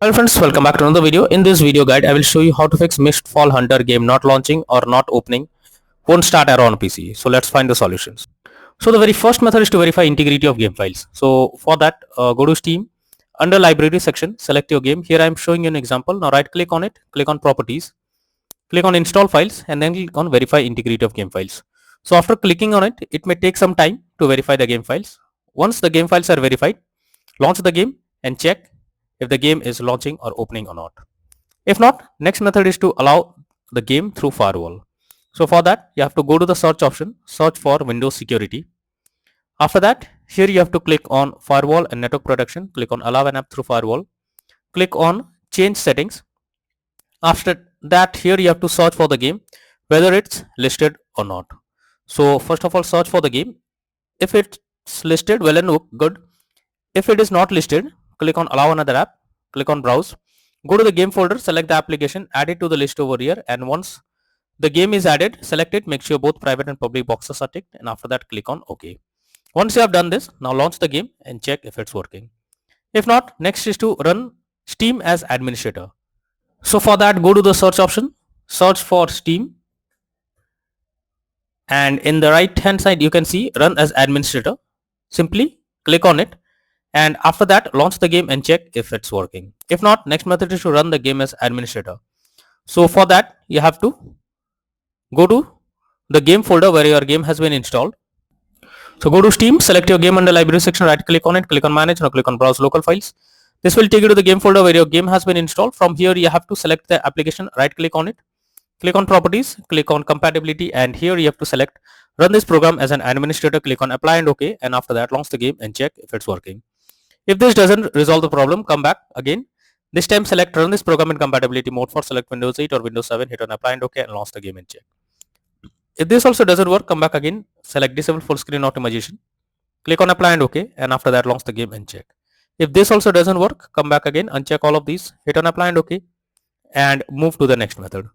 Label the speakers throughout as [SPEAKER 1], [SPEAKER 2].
[SPEAKER 1] Hello friends, welcome back to another video. In this video guide, I will show you how to fix Mistfall Hunter game not launching or not opening, won't start error on PC. So let's find the solutions. So the very first method is to verify integrity of game files. So for that, go to Steam, under library section, select your game. Here I am showing you an example. Now right click on it, click on properties, click on install files and then click on verify integrity of game files. So after clicking on it, it may take some time to verify the game files. Once the game files are verified, launch the game and check if the game is launching or opening or not. If not, next method is to allow the game through firewall. So for that, you have to go to the search option, search for Windows security. After that, here you have to click on firewall and network protection, click on allow an app through firewall, click on change settings. After that, here you have to search for the game, whether it's listed or not. So first of all, search for the game. If it's listed, well and good. If it is not listed, click on allow another app, click on browse, go to the game folder, select the application, add it to the list over here, and once the game is added, select it, make sure both private and public boxes are ticked, and after that click on OK. Once you have done this, now launch the game and check if it's working. If not, next is to run Steam as administrator. So for that, go to the search option, search for Steam, and in the right hand side you can see run as administrator. Simply click on it, and after that launch the game and check if it's working. If not, next method is to run the game as administrator. So for that, you have to go to the game folder where your game has been installed. So go to Steam, select your game under library section, right click on it, click on manage, now click on browse local files. This will take you to the game folder where your game has been installed. From here you have to select the application, right click on it, click on properties, click on compatibility, and here you have to select run this program as an administrator, click on apply and OK, and after that launch the game and check if it's working. If this doesn't resolve the problem, come back again. This time select run this program in compatibility mode for select Windows 8 or Windows 7, hit on apply and OK, and launch the game and check. If this also doesn't work, come back again, select disable full screen optimization, click on apply and OK, and after that launch the game and check. If this also doesn't work, come back again, uncheck all of these, hit on apply and OK, and move to the next method.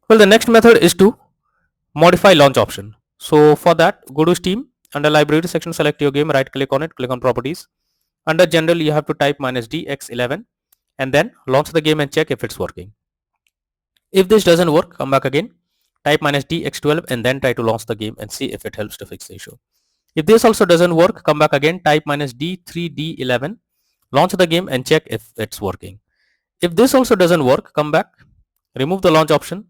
[SPEAKER 1] Well, the next method is to modify launch option. So for that, go to Steam, under library section, select your game, right click on it, click on properties. Under general, you have to type -dx11 and then launch the game and check if it's working. If this doesn't work, come back again, type -dx12 and then try to launch the game and see if it helps to fix the issue. If this also doesn't work, come back again, type -d3d11, launch the game and check if it's working. If this also doesn't work, come back, remove the launch option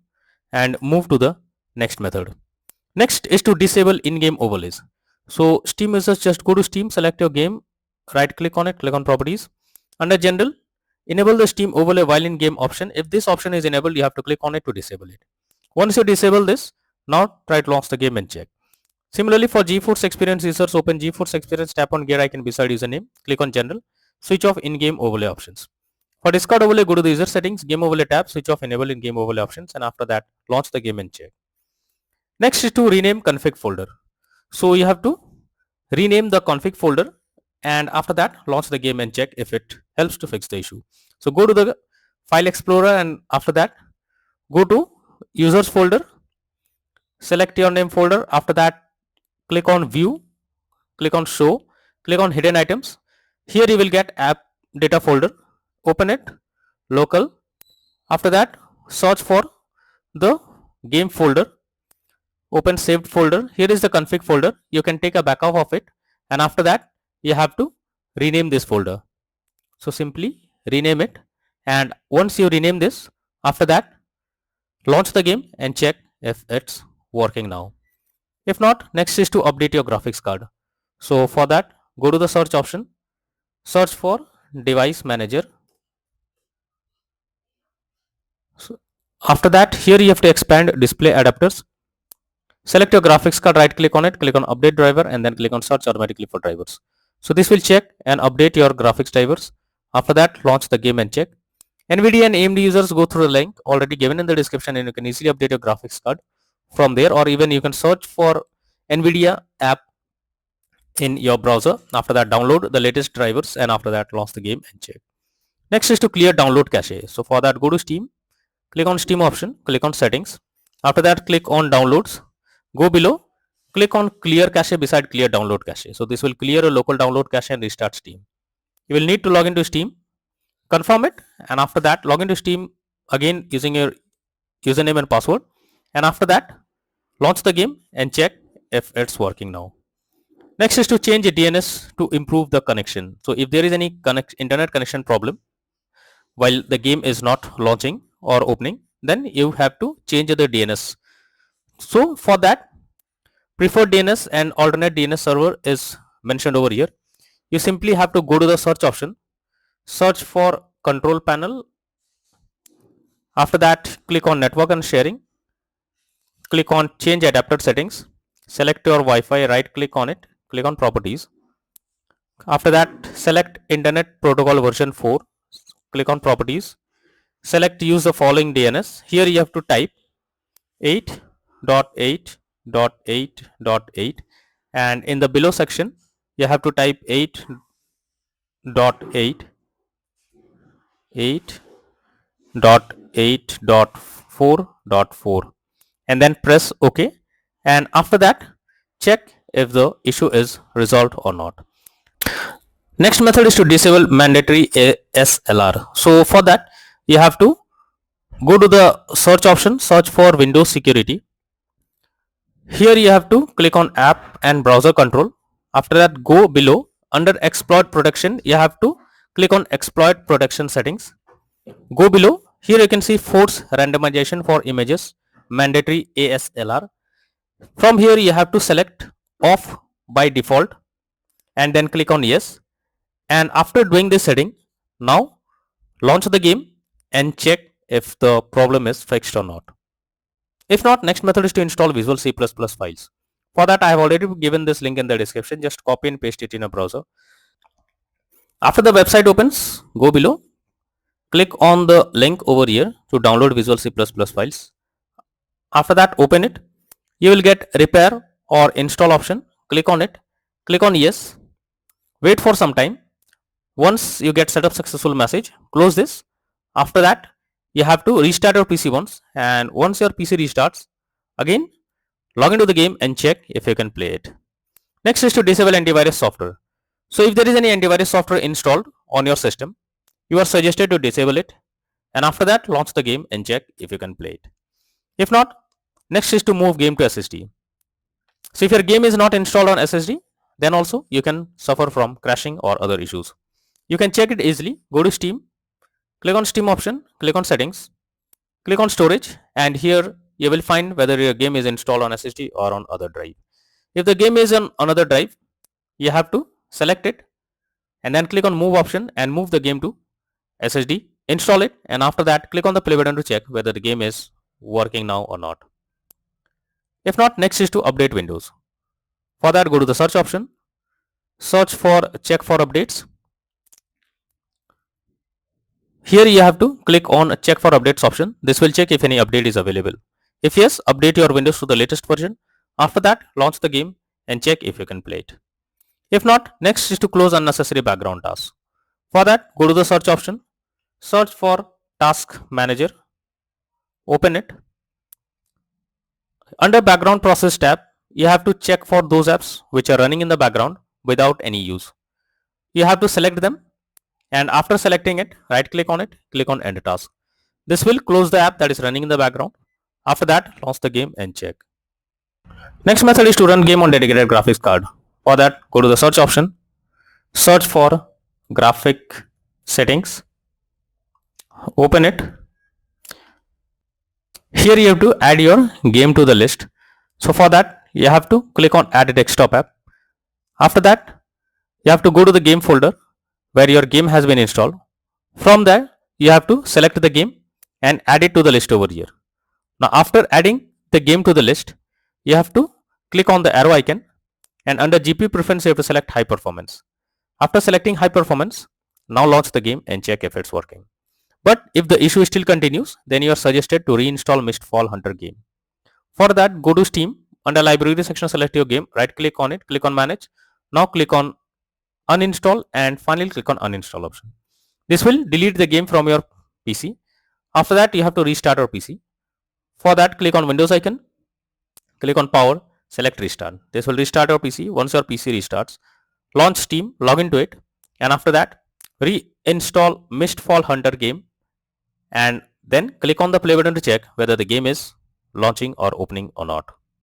[SPEAKER 1] and move to the next method. Next is to disable in-game overlays. So Steam users, just go to Steam, select your game, right click on it, click on properties. Under general, enable the Steam overlay while in game option. If this option is enabled, you have to click on it to disable it. Once you disable this, now try to launch the game and check. Similarly, for GeForce Experience users, open GeForce Experience, tap on gear icon beside username, click on general, switch off in-game overlay options. For Discord overlay, go to the user settings, game overlay tab, switch off enable in-game overlay options, and after that launch the game and check. Next is to rename config folder. So you have to rename the config folder and after that launch the game and check if it helps to fix the issue. So go to the file explorer and after that go to users folder, select your name folder, after that click on view, click on show, click on hidden items. Here you will get app data folder, open it, local, after that search for the game folder, open saved folder. Here is the config folder, you can take a backup of it and after that you have to rename this folder. So simply rename it, and once you rename this, after that launch the game and check if it's working now. If not, next is to update your graphics card. So for that, go to the search option, search for device manager. So after that, here you have to expand display adapters. Select your graphics card, right click on it, click on update driver and then click on search automatically for drivers. So this will check and update your graphics drivers. After that, launch the game and check. NVIDIA and AMD users, go through the link already given in the description and you can easily update your graphics card from there, or even you can search for NVIDIA app in your browser. After that, download the latest drivers and after that launch the game and check. Next is to clear download cache. So for that, go to Steam, click on Steam option, click on settings. After that, click on downloads, go below, click on clear cache beside clear download cache. So this will clear a local download cache and restart Steam. You will need to log into Steam, confirm it, and after that log into Steam again using your username and password, and after that launch the game and check if it's working now. Next is to change a DNS to improve the connection. So if there is any internet connection problem while the game is not launching or opening, then you have to change the DNS. So for that, preferred DNS and alternate DNS server is mentioned over here. You simply have to go to the search option, search for control panel. After that, click on network and sharing, click on change adapter settings, select your Wi-Fi, right click on it, click on properties. After that, select internet protocol version 4, click on properties, select use the following DNS. Here you have to type 8.8.8.8, and in the below section you have to type 8.8.8.4.4 and then press OK, and after that check if the issue is resolved or not. Next method is to disable mandatory ASLR. So for that you have to go to the search option, search for Windows security. Here you have to click on app and browser control. After that, go below under exploit protection. You have to click on exploit protection settings. Go below. Here you can see force randomization for images, mandatory ASLR. From here you have to select off by default and then click on yes. And after doing this setting, now launch the game and check if the problem is fixed or not. If not, next method is to install Visual C++ files. For that, I have already given this link in the description. Just copy and paste it in a browser. After the website opens, go below, click on the link over here to download Visual C++ files. After that, open it. You will get repair or install option. Click on it. Click on yes. Wait for some time. Once you get setup successful message, close this. After that, you have to restart your PC once, and once your PC restarts, again log into the game and check if you can play it. Next is to disable antivirus software. So if there is any antivirus software installed on your system, you are suggested to disable it, and after that launch the game and check if you can play it. If not, next is to move game to SSD. So if your game is not installed on SSD, then also you can suffer from crashing or other issues. You can check it easily. Go to Steam, click on Steam option, click on settings, click on storage, and here you will find whether your game is installed on SSD or on other drive. If the game is on another drive, you have to select it and then click on move option and move the game to SSD, install it, and after that click on the play button to check whether the game is working now or not. If not, next is to update Windows. For that, go to the search option, search for check for updates. Here you have to click on check for updates option. This will check if any update is available. If yes, update your Windows to the latest version. After that, launch the game and check if you can play it. If not, next is to close unnecessary background tasks. For that, go to the search option, search for task manager, open it. Under background process tab, you have to check for those apps which are running in the background without any use. You have to select them, and after selecting it, right click on it, click on end task. This will close the app that is running in the background. After that, launch the game and check. Next method is to run game on dedicated graphics card. For that, go to the search option, search for graphic settings, open it. Here you have to add your game to the list. So for that, you have to click on add a desktop app. After that, you have to go to the game folder where your game has been installed. From there, you have to select the game and add it to the list over here. Now after adding the game to the list, you have to click on the arrow icon, and under GPU preference you have to select high performance. After selecting high performance, now launch the game and check if it's working. But if the issue still continues, then you are suggested to reinstall Mistfall Hunter game. For that, go to Steam, under library section select your game, right click on it, click on manage. Now click on uninstall and finally click on uninstall option. This will delete the game from your PC. After that, you have to restart your PC. For that, click on Windows icon, click on power, select restart. This will restart your PC. Once your PC restarts, launch Steam, log into it, and after that reinstall Mistfall Hunter game, and then click on the play button to check whether the game is launching or opening or not.